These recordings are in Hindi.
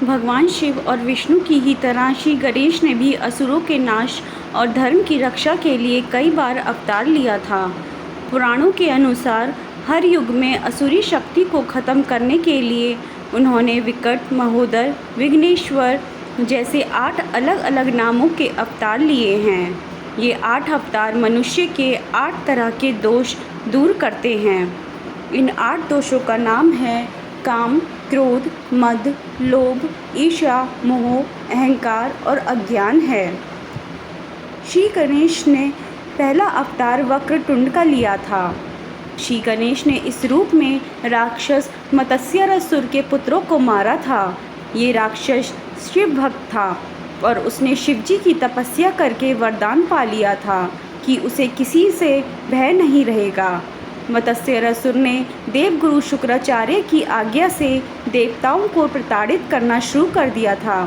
भगवान शिव और विष्णु की ही तरह श्री गणेश ने भी असुरों के नाश और धर्म की रक्षा के लिए कई बार अवतार लिया था। पुराणों के अनुसार हर युग में असुरी शक्ति को खत्म करने के लिए उन्होंने विकट, महोदर, विघ्नेश्वर जैसे 8 अलग अलग नामों के अवतार लिए हैं। ये 8 अवतार मनुष्य के 8 तरह के दोष दूर करते हैं। इन 8 दोषों का नाम है काम, क्रोध, मद, लोभ, ईर्ष्या, मोह, अहंकार और अज्ञान है। श्री गणेश ने पहला अवतार वक्रतुंड का लिया था। श्री गणेश ने इस रूप में राक्षस मत्स्यासुर के पुत्रों को मारा था। ये राक्षस शिव भक्त था और उसने शिवजी की तपस्या करके वरदान पा लिया था कि उसे किसी से भय नहीं रहेगा। मत्स्यासुर ने देवगुरु शुक्राचार्य की आज्ञा से देवताओं को प्रताड़ित करना शुरू कर दिया था।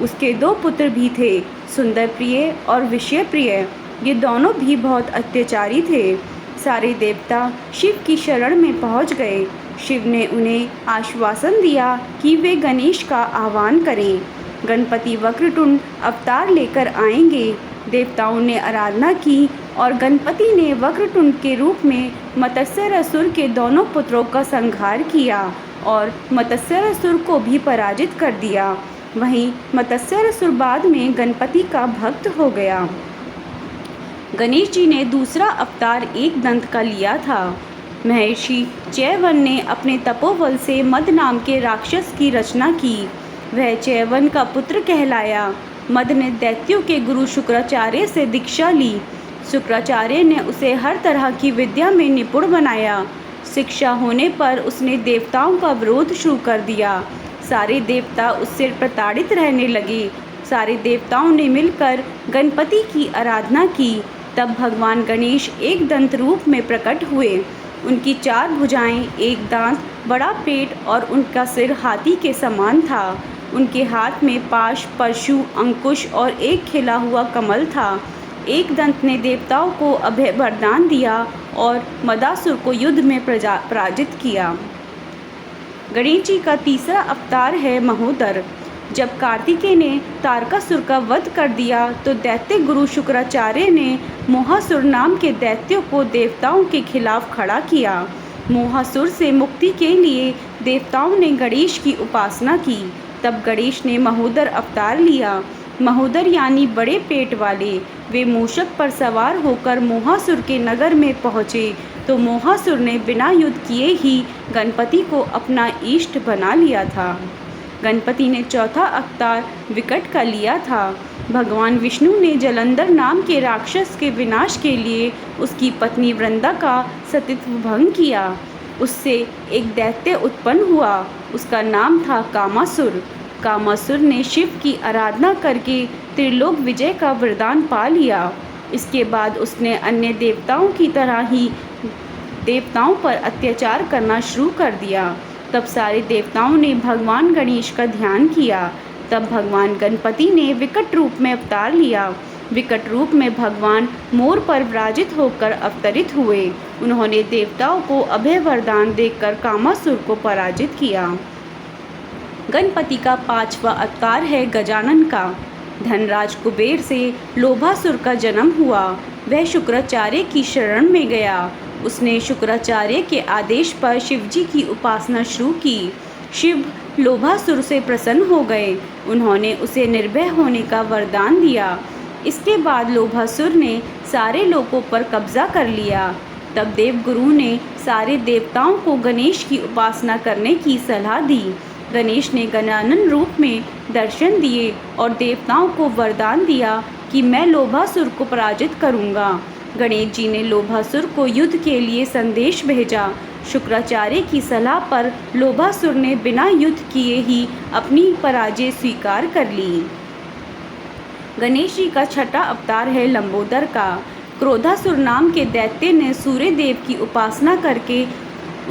उसके 2 पुत्र भी थे, सुंदर प्रिय और विषय प्रिय। ये दोनों भी बहुत अत्याचारी थे। सारे देवता शिव की शरण में पहुंच गए। शिव ने उन्हें आश्वासन दिया कि वे गणेश का आह्वान करें। गणपति वक्रतुंड अवतार लेकर आएंगे। देवताओं ने आराधना की और गणपति ने वक्रतुंड के रूप में मत्स्यासुर के दोनों पुत्रों का संहार किया और मत्स्यासुर को भी पराजित कर दिया। वहीं मत्स्यासुर बाद में गणपति का भक्त हो गया। गणेश जी ने दूसरा अवतार एक दंत का लिया था। महर्षि च्यवन ने अपने तपोबल से मद नाम के राक्षस की रचना की। वह च्यवन का पुत्र कहलाया। मद ने दैत्यों के गुरु शुक्राचार्य से दीक्षा ली। शुक्राचार्य ने उसे हर तरह की विद्या में निपुण बनाया। शिक्षा होने पर उसने देवताओं का विरोध शुरू कर दिया। सारे देवता उससे प्रताड़ित रहने लगे। सारे देवताओं ने मिलकर गणपति की आराधना की। तब भगवान गणेश एक दंत रूप में प्रकट हुए। उनकी 4 भुजाएं, एक दांत, बड़ा पेट और उनका सिर हाथी के समान था। उनके हाथ में पाश, परशु, अंकुश और एक खिला हुआ कमल था। एक दंत ने देवताओं को अभय वरदान दिया और मदासुर को युद्ध में पराजित किया। गणेश जी का तीसरा अवतार है महोदर। जब कार्तिकेय ने तारकासुर का वध कर दिया तो दैत्य गुरु शुक्राचार्य ने मोहासुर नाम के दैत्यों को देवताओं के खिलाफ खड़ा किया। मोहासुर से मुक्ति के लिए देवताओं ने गणेश की उपासना की। तब गणेश ने महोदर अवतार लिया। महोदर यानी बड़े पेट वाले। वे मूषक पर सवार होकर मोहासुर के नगर में पहुँचे तो मोहासुर ने बिना युद्ध किए ही गणपति को अपना इष्ट बना लिया था। गणपति ने चौथा अवतार विकट का लिया था। भगवान विष्णु ने जलंधर नाम के राक्षस के विनाश के लिए उसकी पत्नी वृंदा का सतीत्व भंग किया। उससे एक दैत्य उत्पन्न हुआ। उसका नाम था कामासुर। कामासुर ने शिव की आराधना करके त्रिलोक विजय का वरदान पा लिया। इसके बाद उसने अन्य देवताओं की तरह ही देवताओं पर अत्याचार करना शुरू कर दिया। तब सारे देवताओं ने भगवान गणेश का ध्यान किया। तब भगवान गणपति ने विकट रूप में अवतार लिया। विकट रूप में भगवान मोर पर विराजित होकर अवतरित हुए। उन्होंने देवताओं को अभय वरदान देकर कामासुर को पराजित किया। गणपति का 5वां अवतार है गजानन का। धनराज कुबेर से लोभासुर का जन्म हुआ। वह शुक्राचार्य की शरण में गया। उसने शुक्राचार्य के आदेश पर शिवजी की उपासना शुरू की। शिव लोभासुर से प्रसन्न हो गए। उन्होंने उसे निर्भय होने का वरदान दिया। इसके बाद लोभासुर ने सारे लोकों पर कब्जा कर लिया। तब देवगुरु ने सारे देवताओं को गणेश की उपासना करने की सलाह दी। गणेश ने गजानन रूप में दर्शन दिए और देवताओं को वरदान दिया कि मैं लोभासुर को पराजित करूंगा। गणेश जी ने लोभासुर को युद्ध के लिए संदेश भेजा। शुक्राचार्य की सलाह पर लोभासुर ने बिना युद्ध किए ही अपनी पराजय स्वीकार कर ली। गणेश जी का 6ठा अवतार है लंबोदर का। क्रोधासुर नाम के दैत्य ने सूर्य देव की उपासना करके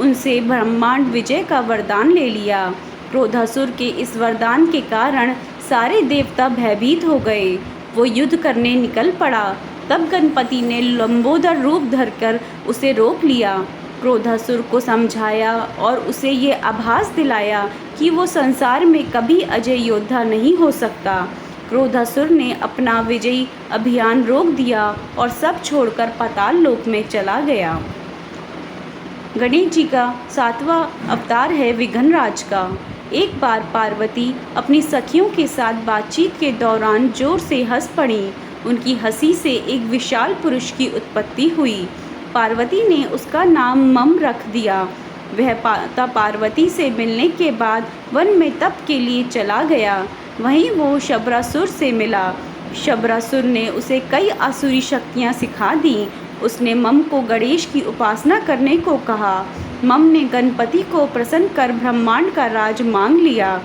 उनसे ब्रह्मांड विजय का वरदान ले लिया। क्रोधासुर के इस वरदान के कारण सारे देवता भयभीत हो गए। वो युद्ध करने निकल पड़ा। तब गणपति ने लंबोदर रूप धरकर उसे रोक लिया। क्रोधासुर को समझाया और उसे ये आभास दिलाया कि वो संसार में कभी अजय योद्धा नहीं हो सकता। क्रोधासुर ने अपना विजयी अभियान रोक दिया और सब छोड़कर पाताल लोक में चला गया। गणेश जी का 7वां अवतार है विघ्नराज का। एक बार पार्वती अपनी सखियों के साथ बातचीत के दौरान जोर से हंस पड़ी। उनकी हंसी से एक विशाल पुरुष की उत्पत्ति हुई। पार्वती ने उसका नाम मम रख दिया। वह माता पार्वती से मिलने के बाद वन में तप के लिए चला गया। वहीं वो शबरासुर से मिला। शबरासुर ने उसे कई आसुरी शक्तियाँ सिखा दी। उसने मम को गणेश की उपासना करने को कहा। मम ने गणपति को प्रसन्न कर ब्रह्मांड का राज मांग लिया।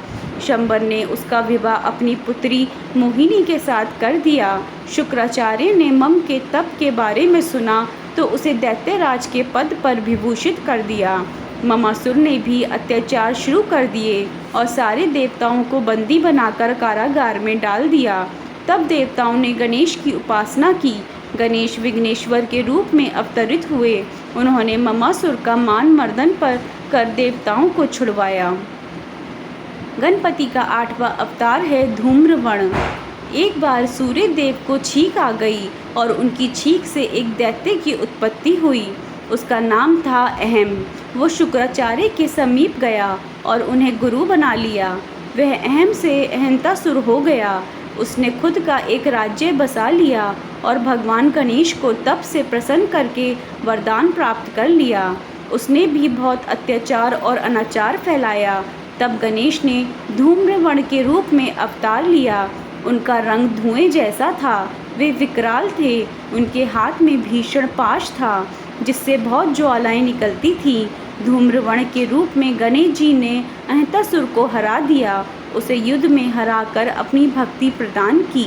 शंबर ने उसका विवाह अपनी पुत्री मोहिनी के साथ कर दिया। शुक्राचार्य ने मम के तप के बारे में सुना तो उसे दैत्यराज के पद पर विभूषित कर दिया। ममासुर ने भी अत्याचार शुरू कर दिए और सारे देवताओं को बंदी बनाकर कारागार में डाल दिया। तब देवताओं ने गणेश की उपासना की। गणेश विघ्नेश्वर के रूप में अवतरित हुए। उन्होंने ममासुर का मान मर्दन पर कर देवताओं को छुड़वाया। गणपति का 8वां अवतार है धूम्रवण। एक बार सूर्य देव को छींक आ गई और उनकी छींक से एक दैत्य की उत्पत्ति हुई। उसका नाम था अहम। वो शुक्राचार्य के समीप गया और उन्हें गुरु बना लिया। वह अहम से अहंतासुर हो गया। उसने खुद का एक राज्य बसा लिया और भगवान गणेश को तप से प्रसन्न करके वरदान प्राप्त कर लिया। उसने भी बहुत अत्याचार और अनाचार फैलाया। तब गणेश ने धूम्रवण के रूप में अवतार लिया। उनका रंग धुएं जैसा था। वे विकराल थे। उनके हाथ में भीषण पाश था जिससे बहुत ज्वालाएं निकलती थीं। धूम्रवण के रूप में गणेश जी ने अहंतासुर को हरा दिया। उसे युद्ध में हराकर अपनी भक्ति प्रदान की।